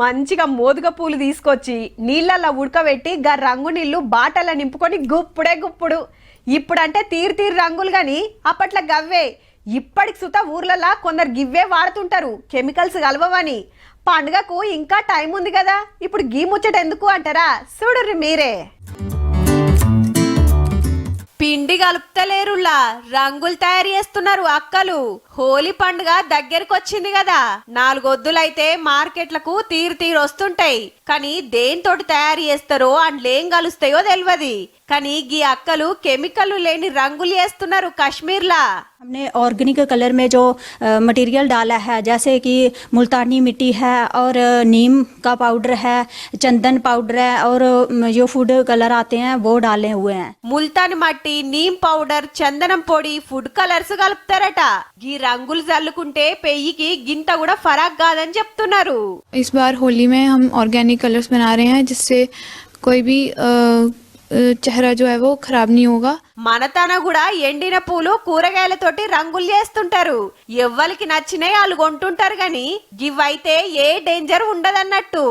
మంచిగా మోదుగ పూలు తీసుకొచ్చి నీళ్ళల్లో ఉడకబెట్టి గా రంగు నీళ్లు బాటల నింపుకొని గుప్పుడే గుప్పుడు. ఇప్పుడంటే తీరు తీరు రంగులు గాని అప్పట్లో గవ్వే. ఇప్పటికి సుత ఊర్లలా కొందరు గివ్వే వాడుతుంటారు కెమికల్స్ కలవవని. పండుగకు ఇంకా టైం ఉంది కదా, ఇప్పుడు గీ ముచ్చట ఎందుకు అంటారా? చూడుర్రి మీరే. పిండి కలుపుతలేరులా రంగులు తయారు చేస్తున్నారు అక్కలు. హోలీ పండుగ దగ్గరకు వచ్చింది కదా, 4 ఒద్దులైతే మార్కెట్లకు తీరు తీరు వస్తుంటాయి. కానీ దేంతోటి తయారు చేస్తారో అండ్లేం కలుస్తాయో తెలియదు. కానీ గీ అక్కలు కెమికల్ లేని రంగులు చేస్తున్నారు కశ్मीरला. हमने ऑर्गेनिक कलर में जो मटेरियल डाला है, जैसे कि मुल्तानी मिट्टी है और नीम का पाउडर है, चंदन पाउडर है और जो फूड कलर आते हैं वो डाले हुए हैं. ముల్తాని మట్టి, నీమ్ పౌడర్, చందనం పొడి, ఫుడ్ కలర్స్ కలుపుతారట. ఈ రంగులు జల్లుకుంటే పెయ్యికి గింత కూడా ఫరాక్ కాదని చెప్తున్నారు. इस बार होली में हम ऑर्गेनिक कलर्स बना रहे हैं जिससे कोई भी चेहरा जो है वो खराब नहीं होगा. మనతన కూడా ఎండిన పూలు కూరగాయలతోటి రంగులు చేస్తుంటారు. ఎవ్వరికి నచ్చినాయి వాళ్ళు కొంటుంటారు గాని ఇవైతే ఏ డేంజర్ ఉండదన్నట్టు.